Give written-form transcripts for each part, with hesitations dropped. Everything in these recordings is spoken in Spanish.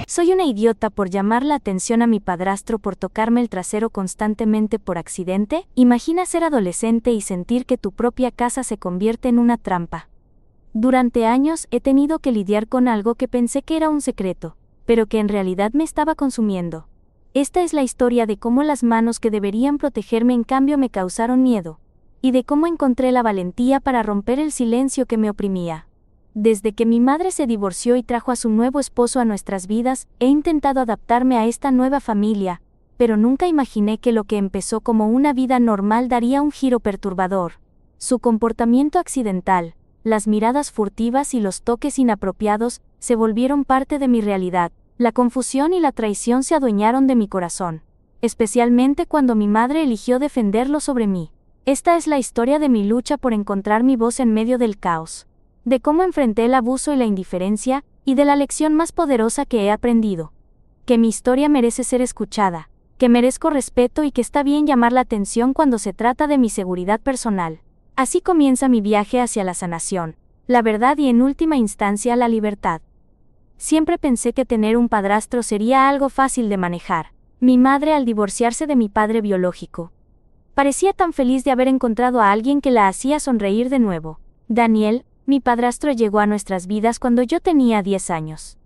Soy una idiota por llamar la atención a mi padrastro por tocarme el trasero constantemente por accidente. Imagina ser adolescente y sentir que tu propia casa se convierte en una trampa. Durante años he tenido que lidiar con algo que pensé que era un secreto, pero que en realidad me estaba consumiendo. Esta es la historia de cómo las manos que deberían protegerme en cambio me causaron miedo, y de cómo encontré la valentía para romper el silencio que me oprimía. Desde que mi madre se divorció y trajo a su nuevo esposo a nuestras vidas, he intentado adaptarme a esta nueva familia, pero nunca imaginé que lo que empezó como una vida normal daría un giro perturbador. Su comportamiento accidental, las miradas furtivas y los toques inapropiados, se volvieron parte de mi realidad. La confusión y la traición se adueñaron de mi corazón, especialmente cuando mi madre eligió defenderlo sobre mí. Esta es la historia de mi lucha por encontrar mi voz en medio del caos, de cómo enfrenté el abuso y la indiferencia, y de la lección más poderosa que he aprendido. Que mi historia merece ser escuchada, que merezco respeto y que está bien llamar la atención cuando se trata de mi seguridad personal. Así comienza mi viaje hacia la sanación, la verdad y en última instancia la libertad. Siempre pensé que tener un padrastro sería algo fácil de manejar. Mi madre al divorciarse de mi padre biológico. Parecía tan feliz de haber encontrado a alguien que la hacía sonreír de nuevo. Daniel, mi padrastro, llegó a nuestras vidas cuando yo tenía 10 años.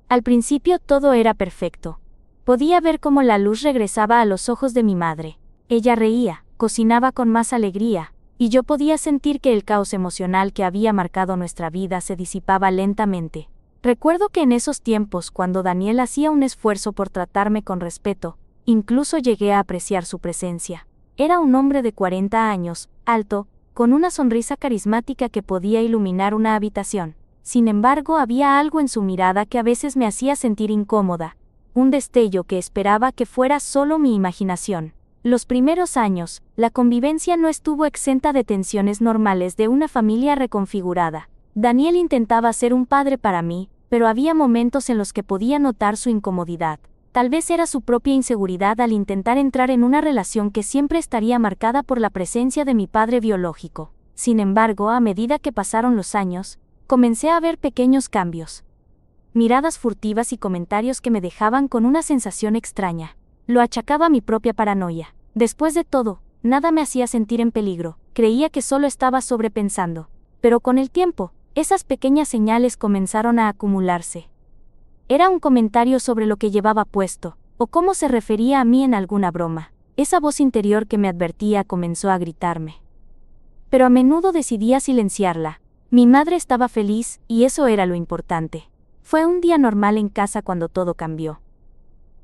Al principio todo era perfecto. Podía ver cómo la luz regresaba a los ojos de mi madre. Ella reía, cocinaba con más alegría, y yo podía sentir que el caos emocional que había marcado nuestra vida se disipaba lentamente. Recuerdo que en esos tiempos, cuando Daniel hacía un esfuerzo por tratarme con respeto, incluso llegué a apreciar su presencia. Era un hombre de 40 años, alto, con una sonrisa carismática que podía iluminar una habitación. Sin embargo, había algo en su mirada que a veces me hacía sentir incómoda, un destello que esperaba que fuera solo mi imaginación. Los primeros años, la convivencia no estuvo exenta de tensiones normales de una familia reconfigurada. Daniel intentaba ser un padre para mí, pero había momentos en los que podía notar su incomodidad. Tal vez era su propia inseguridad al intentar entrar en una relación que siempre estaría marcada por la presencia de mi padre biológico. Sin embargo, a medida que pasaron los años, comencé a ver pequeños cambios. Miradas furtivas y comentarios que me dejaban con una sensación extraña. Lo achacaba a mi propia paranoia. Después de todo, nada me hacía sentir en peligro. Creía que solo estaba sobrepensando. Pero con el tiempo, esas pequeñas señales comenzaron a acumularse. Era un comentario sobre lo que llevaba puesto, o cómo se refería a mí en alguna broma. Esa voz interior que me advertía comenzó a gritarme. Pero a menudo decidía silenciarla. Mi madre estaba feliz, y eso era lo importante. Fue un día normal en casa cuando todo cambió.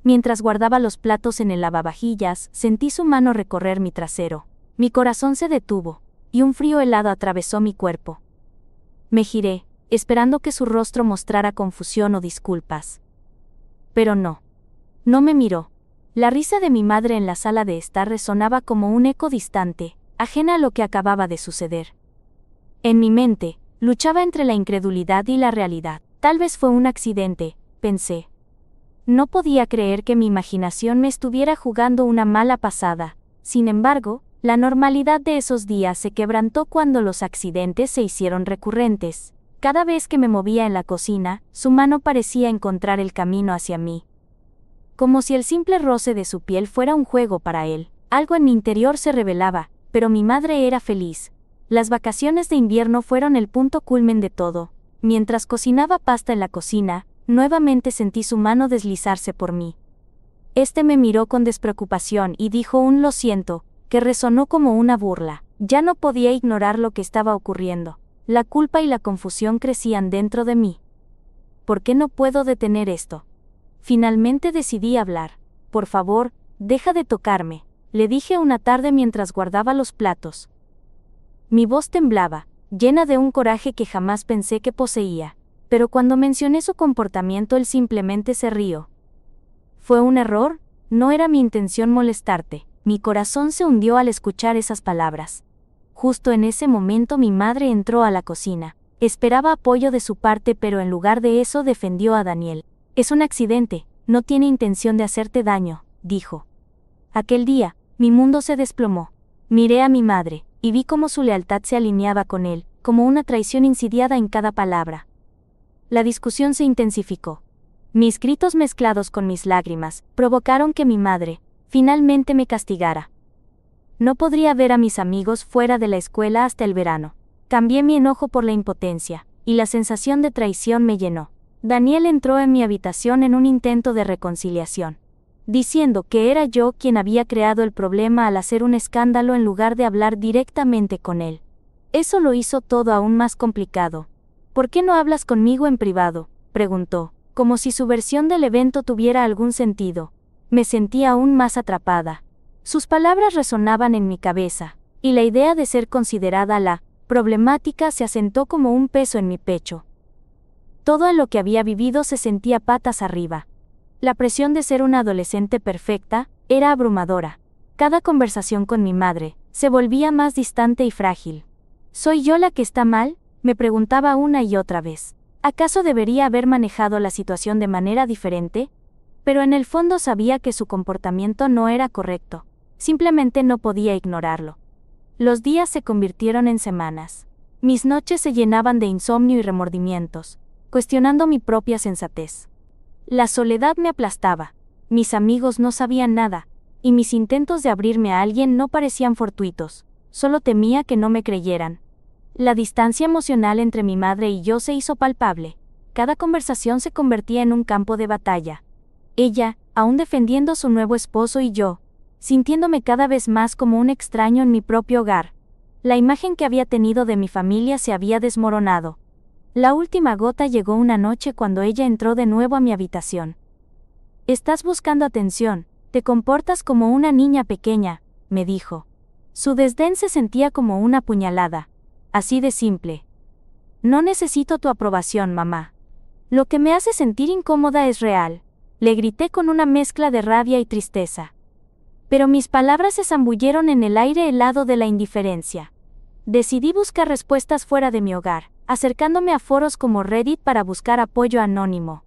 Mientras guardaba los platos en el lavavajillas, sentí su mano recorrer mi trasero. Mi corazón se detuvo, y un frío helado atravesó mi cuerpo. Me giré, esperando que su rostro mostrara confusión o disculpas. Pero no. No me miró. La risa de mi madre en la sala de estar resonaba como un eco distante, ajena a lo que acababa de suceder. En mi mente, luchaba entre la incredulidad y la realidad. Tal vez fue un accidente, pensé. No podía creer que mi imaginación me estuviera jugando una mala pasada. Sin embargo, la normalidad de esos días se quebrantó cuando los accidentes se hicieron recurrentes. Cada vez que me movía en la cocina, su mano parecía encontrar el camino hacia mí. Como si el simple roce de su piel fuera un juego para él. Algo en mi interior se rebelaba, pero mi madre era feliz. Las vacaciones de invierno fueron el punto culmen de todo. Mientras cocinaba pasta en la cocina, nuevamente sentí su mano deslizarse por mí. Este me miró con despreocupación y dijo un "lo siento", que resonó como una burla. Ya no podía ignorar lo que estaba ocurriendo. La culpa y la confusión crecían dentro de mí. ¿Por qué no puedo detener esto? Finalmente decidí hablar. Por favor, deja de tocarme, le dije una tarde mientras guardaba los platos. Mi voz temblaba, llena de un coraje que jamás pensé que poseía. Pero cuando mencioné su comportamiento él simplemente se rió. ¿Fue un error? No era mi intención molestarte. Mi corazón se hundió al escuchar esas palabras. Justo en ese momento mi madre entró a la cocina. Esperaba apoyo de su parte, pero en lugar de eso defendió a Daniel. Es un accidente, no tiene intención de hacerte daño, dijo. Aquel día, mi mundo se desplomó. Miré a mi madre, y vi cómo su lealtad se alineaba con él, como una traición insidiada en cada palabra. La discusión se intensificó. Mis gritos mezclados con mis lágrimas provocaron que mi madre, finalmente me castigara. No podría ver a mis amigos fuera de la escuela hasta el verano. Cambié mi enojo por la impotencia, y la sensación de traición me llenó. Daniel entró en mi habitación en un intento de reconciliación, diciendo que era yo quien había creado el problema al hacer un escándalo en lugar de hablar directamente con él. Eso lo hizo todo aún más complicado. ¿Por qué no hablas conmigo en privado?, preguntó, como si su versión del evento tuviera algún sentido. Me sentía aún más atrapada. Sus palabras resonaban en mi cabeza, y la idea de ser considerada la problemática se asentó como un peso en mi pecho. Todo en lo que había vivido se sentía patas arriba. La presión de ser una adolescente perfecta era abrumadora. Cada conversación con mi madre se volvía más distante y frágil. ¿Soy yo la que está mal?, me preguntaba una y otra vez. ¿Acaso debería haber manejado la situación de manera diferente? Pero en el fondo sabía que su comportamiento no era correcto. Simplemente no podía ignorarlo. Los días se convirtieron en semanas. Mis noches se llenaban de insomnio y remordimientos, cuestionando mi propia sensatez. La soledad me aplastaba, mis amigos no sabían nada, y mis intentos de abrirme a alguien no parecían fortuitos, solo temía que no me creyeran. La distancia emocional entre mi madre y yo se hizo palpable. Cada conversación se convertía en un campo de batalla. Ella, aún defendiendo a su nuevo esposo, y yo, sintiéndome cada vez más como un extraño en mi propio hogar. La imagen que había tenido de mi familia se había desmoronado. La última gota llegó una noche cuando ella entró de nuevo a mi habitación. «Estás buscando atención, te comportas como una niña pequeña», me dijo. Su desdén se sentía como una puñalada. Así de simple. «No necesito tu aprobación, mamá. Lo que me hace sentir incómoda es real», le grité con una mezcla de rabia y tristeza. Pero mis palabras se zambulleron en el aire helado de la indiferencia. Decidí buscar respuestas fuera de mi hogar, acercándome a foros como Reddit para buscar apoyo anónimo.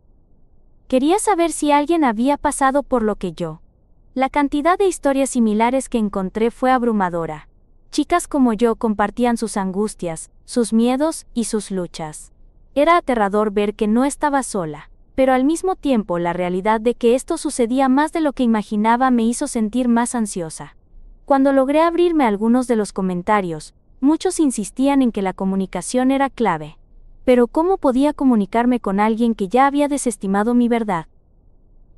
Quería saber si alguien había pasado por lo que yo. La cantidad de historias similares que encontré fue abrumadora. Chicas como yo compartían sus angustias, sus miedos y sus luchas. Era aterrador ver que no estaba sola, pero al mismo tiempo la realidad de que esto sucedía más de lo que imaginaba me hizo sentir más ansiosa. Cuando logré abrirme a algunos de los comentarios, muchos insistían en que la comunicación era clave. Pero ¿cómo podía comunicarme con alguien que ya había desestimado mi verdad?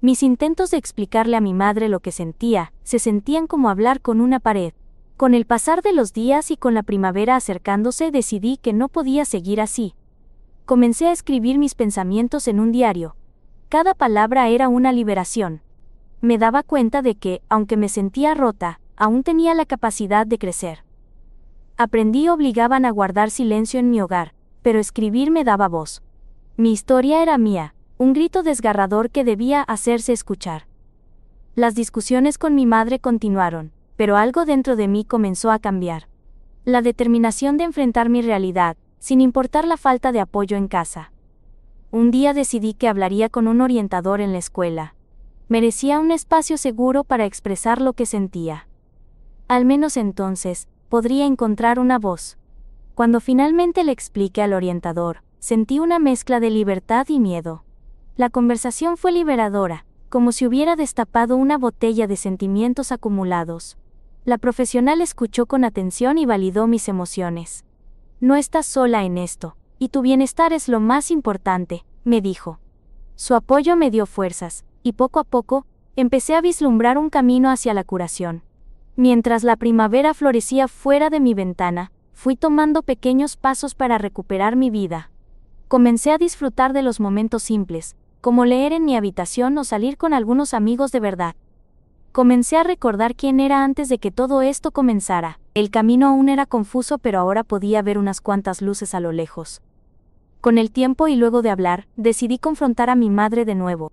Mis intentos de explicarle a mi madre lo que sentía, se sentían como hablar con una pared. Con el pasar de los días y con la primavera acercándose, decidí que no podía seguir así. Comencé a escribir mis pensamientos en un diario. Cada palabra era una liberación. Me daba cuenta de que, aunque me sentía rota, aún tenía la capacidad de crecer. Aprendí obligaban a guardar silencio en mi hogar, pero escribir me daba voz. Mi historia era mía, un grito desgarrador que debía hacerse escuchar. Las discusiones con mi madre continuaron, pero algo dentro de mí comenzó a cambiar. La determinación de enfrentar mi realidad, sin importar la falta de apoyo en casa. Un día decidí que hablaría con un orientador en la escuela. Merecía un espacio seguro para expresar lo que sentía. Al menos entonces, podría encontrar una voz. Cuando finalmente le expliqué al orientador, sentí una mezcla de libertad y miedo. La conversación fue liberadora, como si hubiera destapado una botella de sentimientos acumulados. La profesional escuchó con atención y validó mis emociones. «No estás sola en esto, y tu bienestar es lo más importante», me dijo. Su apoyo me dio fuerzas, y poco a poco, empecé a vislumbrar un camino hacia la curación. Mientras la primavera florecía fuera de mi ventana, fui tomando pequeños pasos para recuperar mi vida. Comencé a disfrutar de los momentos simples, como leer en mi habitación o salir con algunos amigos de verdad. Comencé a recordar quién era antes de que todo esto comenzara. El camino aún era confuso, pero ahora podía ver unas cuantas luces a lo lejos. Con el tiempo y luego de hablar, decidí confrontar a mi madre de nuevo.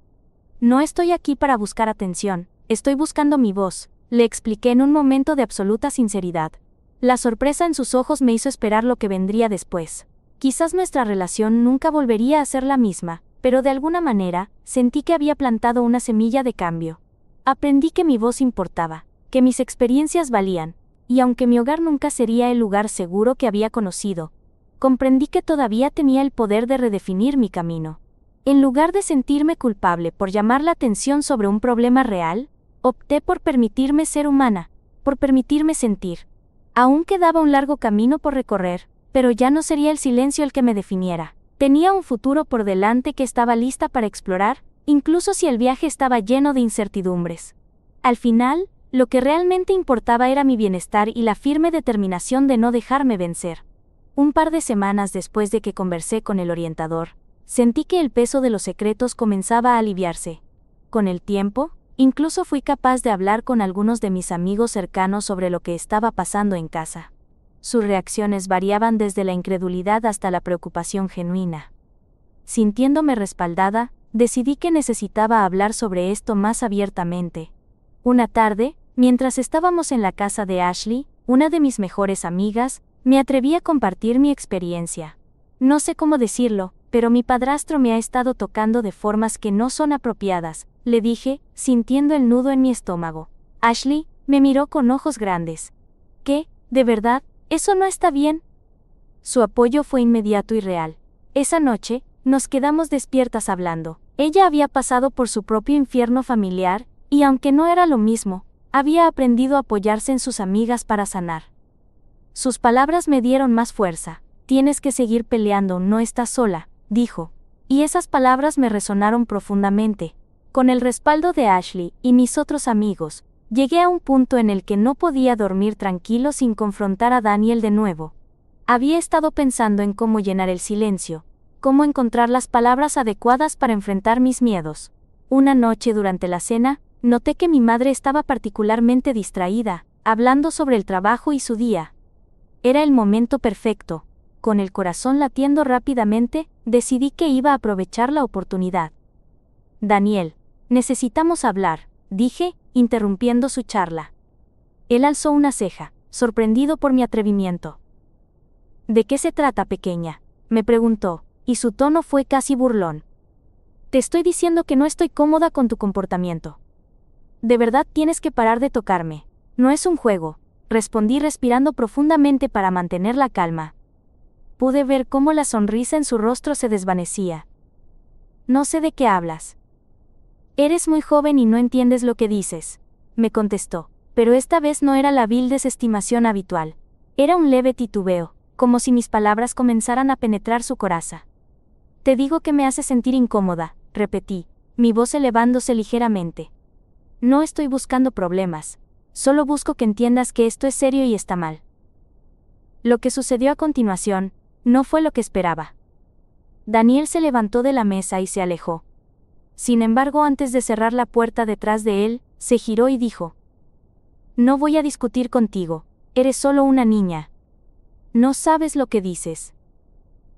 «No estoy aquí para buscar atención, estoy buscando mi voz», le expliqué en un momento de absoluta sinceridad. La sorpresa en sus ojos me hizo esperar lo que vendría después. Quizás nuestra relación nunca volvería a ser la misma, pero de alguna manera, sentí que había plantado una semilla de cambio. Aprendí que mi voz importaba, que mis experiencias valían, y aunque mi hogar nunca sería el lugar seguro que había conocido, comprendí que todavía tenía el poder de redefinir mi camino. En lugar de sentirme culpable por llamar la atención sobre un problema real, opté por permitirme ser humana, por permitirme sentir. Aún quedaba un largo camino por recorrer, pero ya no sería el silencio el que me definiera. Tenía un futuro por delante que estaba lista para explorar, incluso si el viaje estaba lleno de incertidumbres. Al final, lo que realmente importaba era mi bienestar y la firme determinación de no dejarme vencer. Un par de semanas después de que conversé con el orientador, sentí que el peso de los secretos comenzaba a aliviarse. Con el tiempo, incluso fui capaz de hablar con algunos de mis amigos cercanos sobre lo que estaba pasando en casa. Sus reacciones variaban desde la incredulidad hasta la preocupación genuina. Sintiéndome respaldada, decidí que necesitaba hablar sobre esto más abiertamente. Una tarde, mientras estábamos en la casa de Ashley, una de mis mejores amigas, me atreví a compartir mi experiencia. No sé cómo decirlo, pero mi padrastro me ha estado tocando de formas que no son apropiadas, le dije, sintiendo el nudo en mi estómago. Ashley me miró con ojos grandes. ¿Qué? ¿De verdad? ¿Eso no está bien? Su apoyo fue inmediato y real. Esa noche, nos quedamos despiertas hablando. Ella había pasado por su propio infierno familiar, y aunque no era lo mismo, había aprendido a apoyarse en sus amigas para sanar. Sus palabras me dieron más fuerza. Tienes que seguir peleando, no estás sola, dijo. Y esas palabras me resonaron profundamente. Con el respaldo de Ashley y mis otros amigos, llegué a un punto en el que no podía dormir tranquilo sin confrontar a Daniel de nuevo. Había estado pensando en cómo llenar el silencio, cómo encontrar las palabras adecuadas para enfrentar mis miedos. Una noche durante la cena, noté que mi madre estaba particularmente distraída, hablando sobre el trabajo y su día. Era el momento perfecto. Con el corazón latiendo rápidamente, decidí que iba a aprovechar la oportunidad. Daniel, necesitamos hablar, dije, interrumpiendo su charla. Él alzó una ceja, sorprendido por mi atrevimiento. ¿De qué se trata, pequeña?, me preguntó, y su tono fue casi burlón. Te estoy diciendo que no estoy cómoda con tu comportamiento. De verdad tienes que parar de tocarme. No es un juego, respondí respirando profundamente para mantener la calma. Pude ver cómo la sonrisa en su rostro se desvanecía. No sé de qué hablas. Eres muy joven y no entiendes lo que dices, me contestó, pero esta vez no era la vil desestimación habitual. Era un leve titubeo, como si mis palabras comenzaran a penetrar su coraza. Te digo que me hace sentir incómoda, repetí, mi voz elevándose ligeramente. No estoy buscando problemas, solo busco que entiendas que esto es serio y está mal. Lo que sucedió a continuación, no fue lo que esperaba. Daniel se levantó de la mesa y se alejó. Sin embargo, antes de cerrar la puerta detrás de él, se giró y dijo: No voy a discutir contigo, eres solo una niña. No sabes lo que dices.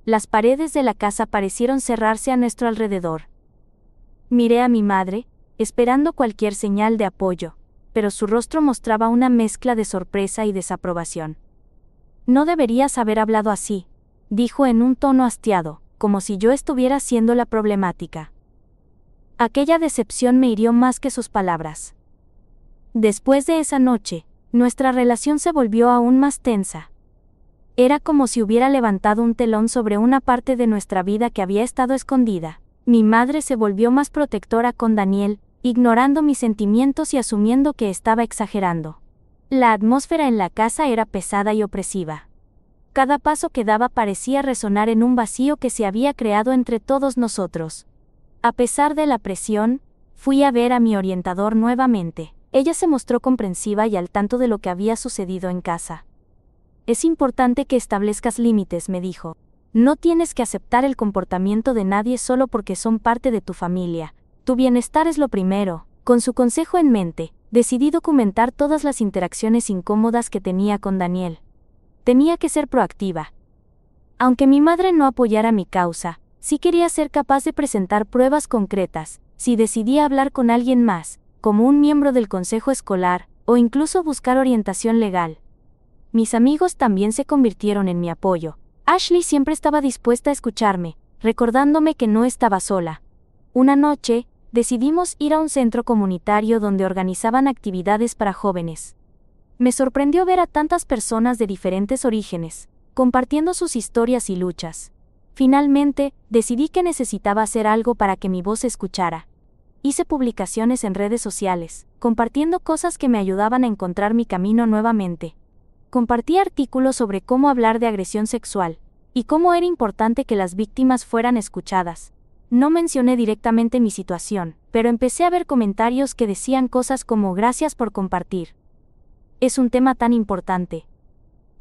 Las paredes de la casa parecieron cerrarse a nuestro alrededor. Miré a mi madre, esperando cualquier señal de apoyo, pero su rostro mostraba una mezcla de sorpresa y desaprobación. No deberías haber hablado así, dijo en un tono hastiado, como si yo estuviera siendo la problemática. Aquella decepción me hirió más que sus palabras. Después de esa noche, nuestra relación se volvió aún más tensa. Era como si hubiera levantado un telón sobre una parte de nuestra vida que había estado escondida. Mi madre se volvió más protectora con Daniel, ignorando mis sentimientos y asumiendo que estaba exagerando. La atmósfera en la casa era pesada y opresiva. Cada paso que daba parecía resonar en un vacío que se había creado entre todos nosotros. A pesar de la presión, fui a ver a mi orientador nuevamente. Ella se mostró comprensiva y al tanto de lo que había sucedido en casa. Es importante que establezcas límites, me dijo. No tienes que aceptar el comportamiento de nadie solo porque son parte de tu familia. Tu bienestar es lo primero. Con su consejo en mente, decidí documentar todas las interacciones incómodas que tenía con Daniel. Tenía que ser proactiva. Aunque mi madre no apoyara mi causa, sí quería ser capaz de presentar pruebas concretas, si decidía hablar con alguien más, como un miembro del consejo escolar, o incluso buscar orientación legal. Mis amigos también se convirtieron en mi apoyo. Ashley siempre estaba dispuesta a escucharme, recordándome que no estaba sola. Una noche, decidimos ir a un centro comunitario donde organizaban actividades para jóvenes. Me sorprendió ver a tantas personas de diferentes orígenes, compartiendo sus historias y luchas. Finalmente, decidí que necesitaba hacer algo para que mi voz se escuchara. Hice publicaciones en redes sociales, compartiendo cosas que me ayudaban a encontrar mi camino nuevamente. Compartí artículos sobre cómo hablar de agresión sexual, y cómo era importante que las víctimas fueran escuchadas. No mencioné directamente mi situación, pero empecé a ver comentarios que decían cosas como gracias por compartir. Es un tema tan importante.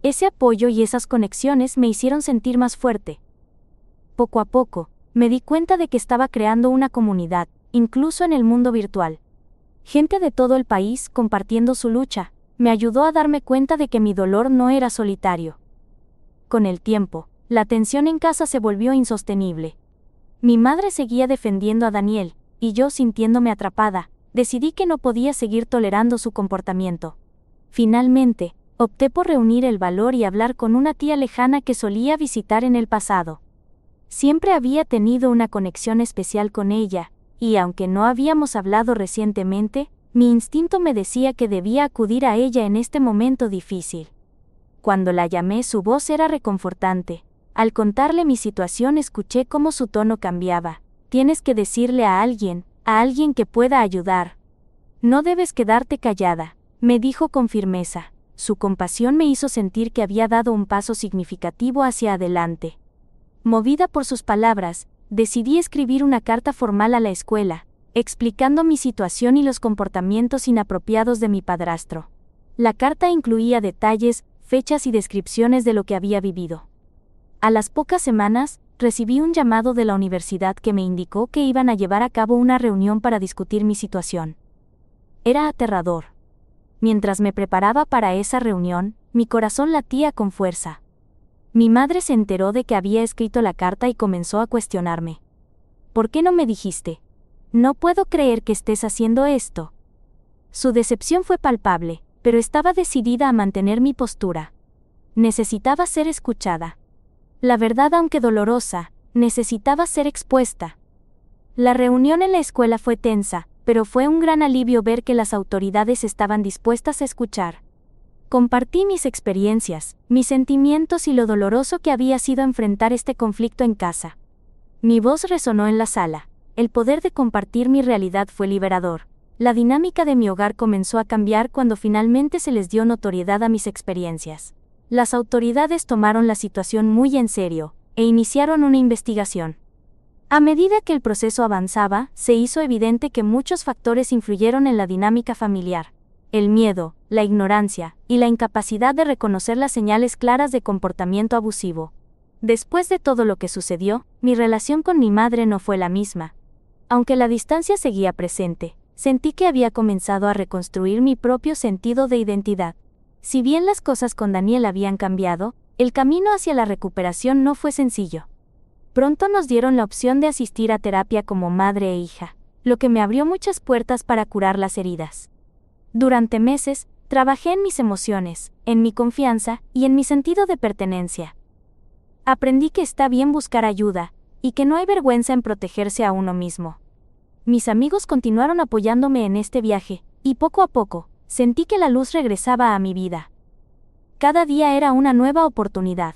Ese apoyo y esas conexiones me hicieron sentir más fuerte. Poco a poco, me di cuenta de que estaba creando una comunidad, incluso en el mundo virtual. Gente de todo el país compartiendo su lucha, me ayudó a darme cuenta de que mi dolor no era solitario. Con el tiempo, la tensión en casa se volvió insostenible. Mi madre seguía defendiendo a Daniel, y yo, sintiéndome atrapada, decidí que no podía seguir tolerando su comportamiento. Finalmente, opté por reunir el valor y hablar con una tía lejana que solía visitar en el pasado. Siempre había tenido una conexión especial con ella, y aunque no habíamos hablado recientemente, mi instinto me decía que debía acudir a ella en este momento difícil. Cuando la llamé, su voz era reconfortante. Al contarle mi situación, escuché cómo su tono cambiaba. Tienes que decirle a alguien que pueda ayudar. No debes quedarte callada, me dijo con firmeza. Su compasión me hizo sentir que había dado un paso significativo hacia adelante. Movida por sus palabras, decidí escribir una carta formal a la escuela, explicando mi situación y los comportamientos inapropiados de mi padrastro. La carta incluía detalles, fechas y descripciones de lo que había vivido. A las pocas semanas, recibí un llamado de la universidad que me indicó que iban a llevar a cabo una reunión para discutir mi situación. Era aterrador. Mientras me preparaba para esa reunión, mi corazón latía con fuerza. Mi madre se enteró de que había escrito la carta y comenzó a cuestionarme. ¿Por qué no me dijiste? No puedo creer que estés haciendo esto. Su decepción fue palpable, pero estaba decidida a mantener mi postura. Necesitaba ser escuchada. La verdad, aunque dolorosa, necesitaba ser expuesta. La reunión en la escuela fue tensa, pero fue un gran alivio ver que las autoridades estaban dispuestas a escuchar. Compartí mis experiencias, mis sentimientos y lo doloroso que había sido enfrentar este conflicto en casa. Mi voz resonó en la sala. El poder de compartir mi realidad fue liberador. La dinámica de mi hogar comenzó a cambiar cuando finalmente se les dio notoriedad a mis experiencias. Las autoridades tomaron la situación muy en serio, e iniciaron una investigación. A medida que el proceso avanzaba, se hizo evidente que muchos factores influyeron en la dinámica familiar. El miedo, la ignorancia, y la incapacidad de reconocer las señales claras de comportamiento abusivo. Después de todo lo que sucedió, mi relación con mi madre no fue la misma. Aunque la distancia seguía presente, sentí que había comenzado a reconstruir mi propio sentido de identidad. Si bien las cosas con Daniel habían cambiado, el camino hacia la recuperación no fue sencillo. Pronto nos dieron la opción de asistir a terapia como madre e hija, lo que me abrió muchas puertas para curar las heridas. Durante meses, trabajé en mis emociones, en mi confianza y en mi sentido de pertenencia. Aprendí que está bien buscar ayuda, y que no hay vergüenza en protegerse a uno mismo. Mis amigos continuaron apoyándome en este viaje, y poco a poco, sentí que la luz regresaba a mi vida. Cada día era una nueva oportunidad.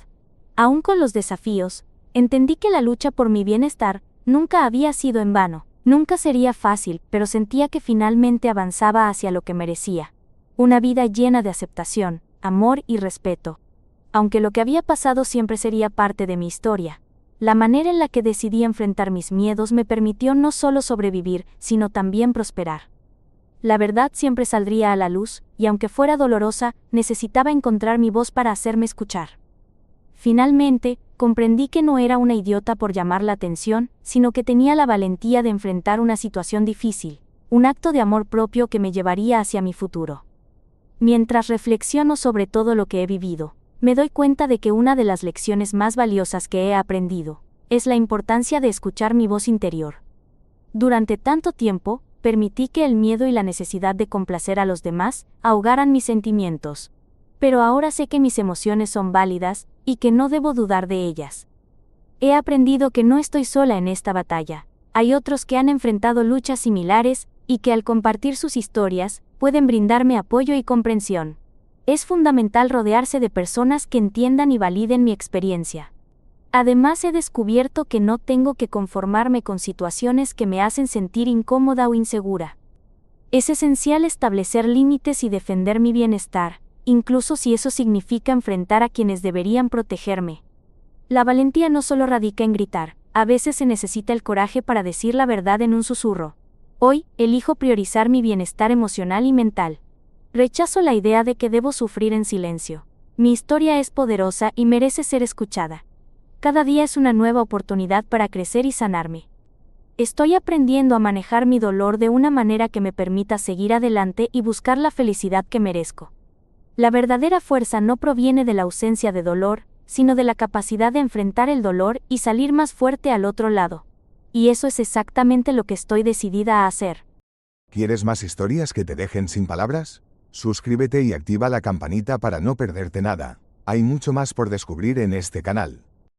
Aún con los desafíos, entendí que la lucha por mi bienestar nunca había sido en vano. Nunca sería fácil, pero sentía que finalmente avanzaba hacia lo que merecía. Una vida llena de aceptación, amor y respeto. Aunque lo que había pasado siempre sería parte de mi historia, la manera en la que decidí enfrentar mis miedos me permitió no solo sobrevivir, sino también prosperar. La verdad siempre saldría a la luz, y aunque fuera dolorosa, necesitaba encontrar mi voz para hacerme escuchar. Finalmente, comprendí que no era una idiota por llamar la atención, sino que tenía la valentía de enfrentar una situación difícil, un acto de amor propio que me llevaría hacia mi futuro. Mientras reflexiono sobre todo lo que he vivido, me doy cuenta de que una de las lecciones más valiosas que he aprendido es la importancia de escuchar mi voz interior. Durante tanto tiempo, permití que el miedo y la necesidad de complacer a los demás ahogaran mis sentimientos. Pero ahora sé que mis emociones son válidas, y que no debo dudar de ellas. He aprendido que no estoy sola en esta batalla. Hay otros que han enfrentado luchas similares, y que al compartir sus historias, pueden brindarme apoyo y comprensión. Es fundamental rodearse de personas que entiendan y validen mi experiencia. Además, he descubierto que no tengo que conformarme con situaciones que me hacen sentir incómoda o insegura. Es esencial establecer límites y defender mi bienestar, incluso si eso significa enfrentar a quienes deberían protegerme. La valentía no solo radica en gritar, a veces se necesita el coraje para decir la verdad en un susurro. Hoy, elijo priorizar mi bienestar emocional y mental. Rechazo la idea de que debo sufrir en silencio. Mi historia es poderosa y merece ser escuchada. Cada día es una nueva oportunidad para crecer y sanarme. Estoy aprendiendo a manejar mi dolor de una manera que me permita seguir adelante y buscar la felicidad que merezco. La verdadera fuerza no proviene de la ausencia de dolor, sino de la capacidad de enfrentar el dolor y salir más fuerte al otro lado. Y eso es exactamente lo que estoy decidida a hacer. ¿Quieres más historias que te dejen sin palabras? Suscríbete y activa la campanita para no perderte nada. Hay mucho más por descubrir en este canal.